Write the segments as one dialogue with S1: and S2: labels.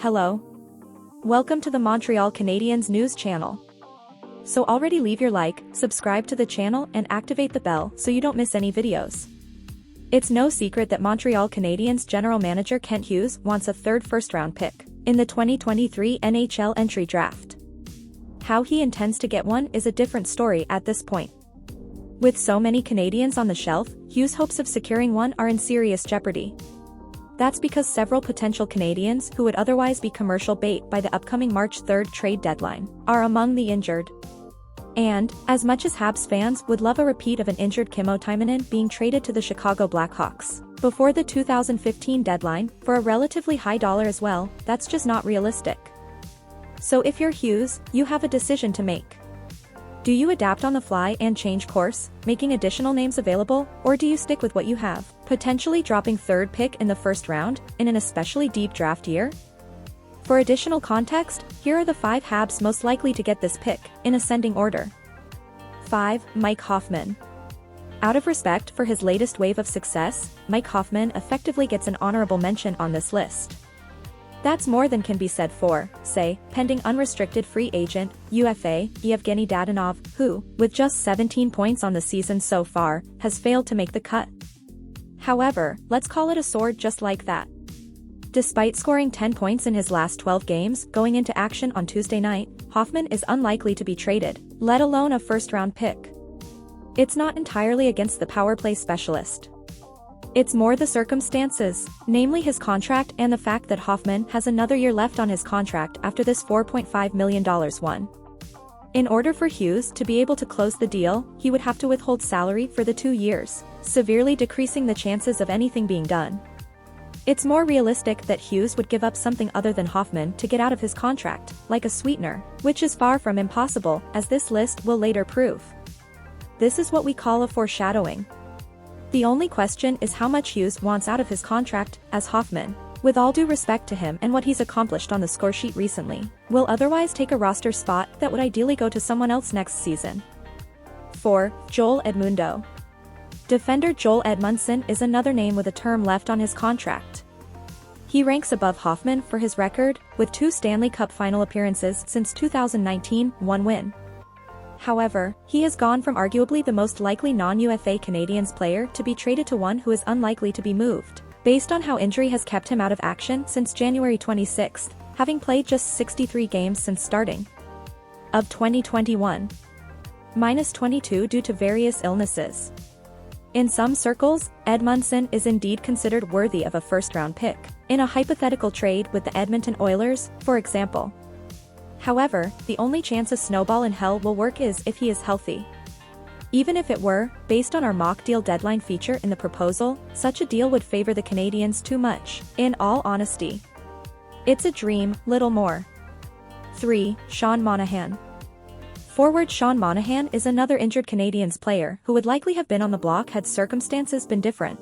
S1: Hello. Welcome to the Montreal Canadiens news channel. So already leave your like, subscribe to the channel and activate the bell so you don't miss any videos. It's no secret that Montreal Canadiens general manager Kent Hughes wants a third first-round pick in the 2023 NHL entry draft. How he intends to get one is a different story at this point. With so many Canadiens on the shelf, Hughes' hopes of securing one are in serious jeopardy. That's because several potential Canadiens who would otherwise be commercial bait by the upcoming March 3 trade deadline are among the injured. And, as much as Habs fans would love a repeat of an injured Kimmo Timonen being traded to the Chicago Blackhawks before the 2015 deadline for a relatively high dollar as well, that's just not realistic. So if you're Hughes, you have a decision to make. Do you adapt on the fly and change course, making additional names available, or do you stick with what you have, potentially dropping third pick in the first round, in an especially deep draft year? For additional context, here are the 5 Habs most likely to get this pick, in ascending order. 5. Mike Hoffman. Out of respect for his latest wave of success, Mike Hoffman effectively gets an honorable mention on this list. That's more than can be said for, say, pending unrestricted free agent, UFA, Evgeny Dadonov, who, with just 17 points on the season so far, has failed to make the cut. However, let's call it a sword just like that. Despite scoring 10 points in his last 12 games going into action on Tuesday night, Hoffman is unlikely to be traded, let alone a first-round pick. It's not entirely against the power play specialist. It's more the circumstances, namely his contract and the fact that Hoffman has another year left on his contract after this $4.5 million one. In order for Hughes to be able to close the deal, he would have to withhold salary for the 2 years, severely decreasing the chances of anything being done. It's more realistic that Hughes would give up something other than Hoffman to get out of his contract, like a sweetener, which is far from impossible, as this list will later prove. This is what we call a foreshadowing. The only question is how much Hughes wants out of his contract, as Hoffman, with all due respect to him and what he's accomplished on the scoresheet recently, will otherwise take a roster spot that would ideally go to someone else next season. 4. Joel Edmundo. Defender Joel Edmundson is another name with a term left on his contract. He ranks above Hoffman for his record, with 2 Stanley Cup final appearances since 2019, 1 win. However, he has gone from arguably the most likely non-UFA Canadiens player to be traded to one who is unlikely to be moved, based on how injury has kept him out of action since January 26, having played just 63 games since starting of 2021. -22 due to various illnesses. In some circles, Edmundson is indeed considered worthy of a first-round pick, in a hypothetical trade with the Edmonton Oilers, for example. However, the only chance a snowball in hell will work is if he is healthy. Even if it were, based on our mock deal deadline feature in the proposal, such a deal would favor the Canadiens too much, in all honesty. It's a dream, little more. 3. Sean Monahan. Forward Sean Monahan is another injured Canadiens player who would likely have been on the block had circumstances been different.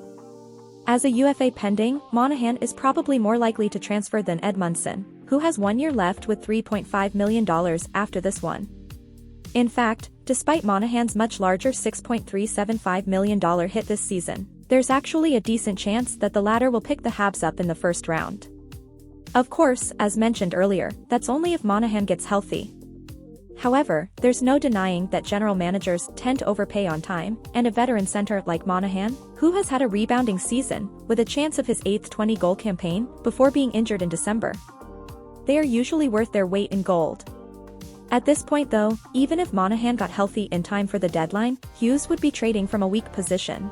S1: As a UFA pending, Monahan is probably more likely to transfer than Edmundson, who has 1 year left with $3.5 million after this one. In fact, despite Monahan's much larger $6.375 million hit this season, there's actually a decent chance that the latter will pick the Habs up in the first round. Of course, as mentioned earlier, that's only if Monahan gets healthy. However, there's no denying that general managers tend to overpay on time, and a veteran center like Monahan, who has had a rebounding season, with a chance of his 8th 20-goal campaign, before being injured in December. They are usually worth their weight in gold. At this point though, even if Monahan got healthy in time for the deadline, Hughes would be trading from a weak position.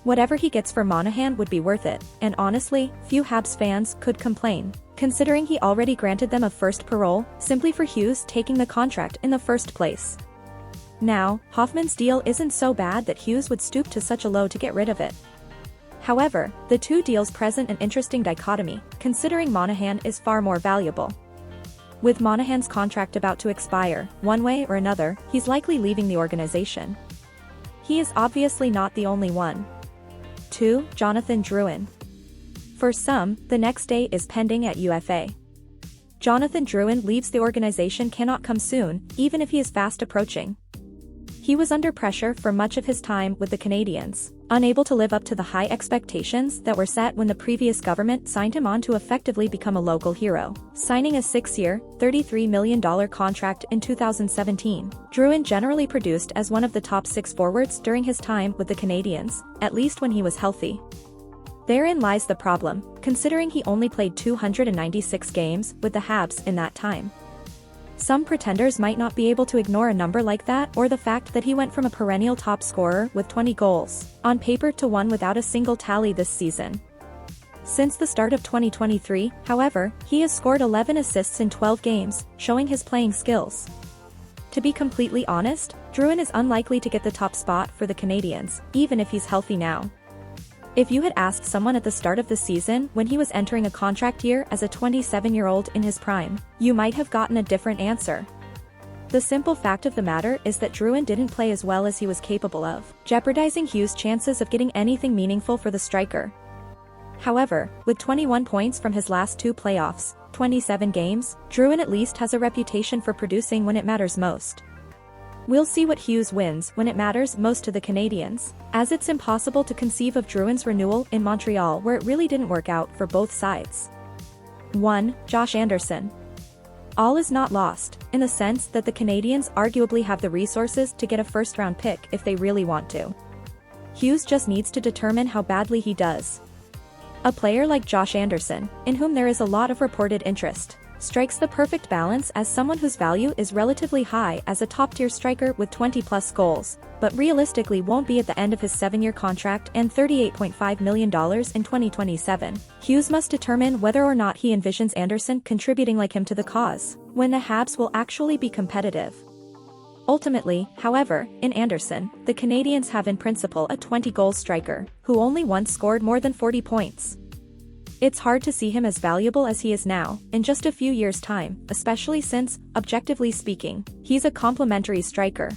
S1: Whatever he gets for Monahan would be worth it, and honestly, few Habs fans could complain, considering he already granted them a first parole, simply for Hughes taking the contract in the first place. Now, Hoffman's deal isn't so bad that Hughes would stoop to such a low to get rid of it. However, the 2 deals present an interesting dichotomy, considering Monahan is far more valuable. With Monahan's contract about to expire, one way or another, he's likely leaving the organization. He is obviously not the only one. 2. Jonathan Drouin. For some, the next day is pending at UFA. Jonathan Drouin leaves the organization cannot come soon, even if he is fast approaching. He was under pressure for much of his time with the Canadiens, Unable to live up to the high expectations that were set when the previous government signed him on to effectively become a local hero, signing a 6-year, $33 million contract in 2017. Drouin generally produced as one of the top 6 forwards during his time with the Canadiens, at least when he was healthy. Therein lies the problem, considering he only played 296 games with the Habs in that time. Some pretenders might not be able to ignore a number like that or the fact that he went from a perennial top scorer with 20 goals on paper to one without a single tally this season. Since the start of 2023, however, he has scored 11 assists in 12 games, showing his playing skills. To be completely honest, Drouin is unlikely to get the top spot for the Canadiens, even if he's healthy now. If you had asked someone at the start of the season when he was entering a contract year as a 27-year-old in his prime, you might have gotten a different answer. The simple fact of the matter is that Drouin didn't play as well as he was capable of, jeopardizing Hughes' chances of getting anything meaningful for the striker. However, with 21 points from his last 2 playoffs, 27 games, Drouin at least has a reputation for producing when it matters most. We'll see what Hughes wins when it matters most to the Canadiens, as it's impossible to conceive of Drouin's renewal in Montreal where it really didn't work out for both sides. 1. Josh Anderson. All is not lost, in the sense that the Canadiens arguably have the resources to get a first-round pick if they really want to. Hughes just needs to determine how badly he does. A player like Josh Anderson, in whom there is a lot of reported interest, strikes the perfect balance as someone whose value is relatively high as a top-tier striker with 20-plus goals, but realistically won't be at the end of his 7-year contract and $38.5 million in 2027. Hughes must determine whether or not he envisions Anderson contributing like him to the cause, when the Habs will actually be competitive. Ultimately, however, in Anderson, the Canadiens have in principle a 20-goal striker, who only once scored more than 40 points. It's hard to see him as valuable as he is now, in just a few years' time, especially since, objectively speaking, he's a complementary striker.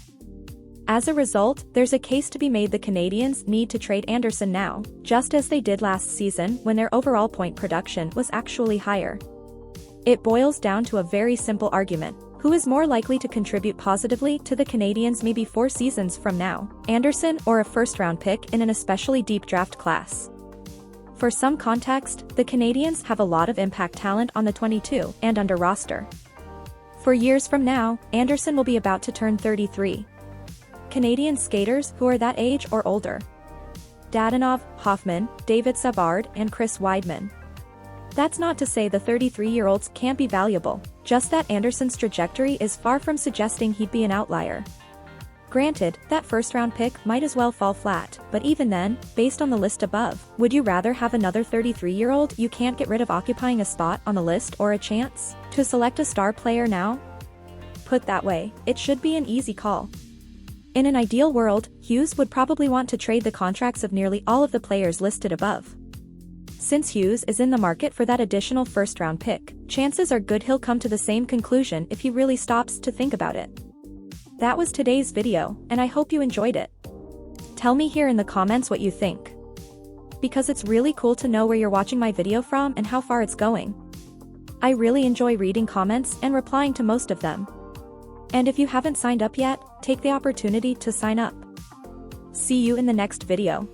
S1: As a result, there's a case to be made the Canadiens need to trade Anderson now, just as they did last season when their overall point production was actually higher. It boils down to a very simple argument: who is more likely to contribute positively to the Canadiens maybe 4 seasons from now, Anderson or a first-round pick in an especially deep draft class? For some context, the Canadiens have a lot of impact talent on the 22 and under roster. For years from now, Anderson will be about to turn 33. Canadian skaters who are that age or older: Dadonov, Hoffman, David Savard, and Chris Weidman. That's not to say the 33-year-olds can't be valuable, just that Anderson's trajectory is far from suggesting he'd be an outlier. Granted, that first-round pick might as well fall flat, but even then, based on the list above, would you rather have another 33-year-old you can't get rid of occupying a spot on the list or a chance to select a star player now? Put that way, it should be an easy call. In an ideal world, Hughes would probably want to trade the contracts of nearly all of the players listed above. Since Hughes is in the market for that additional first-round pick, chances are good he'll come to the same conclusion if he really stops to think about it. That was today's video, and I hope you enjoyed it. Tell me here in the comments what you think, because it's really cool to know where you're watching my video from and how far it's going. I really enjoy reading comments and replying to most of them. And if you haven't signed up yet, take the opportunity to sign up. See you in the next video.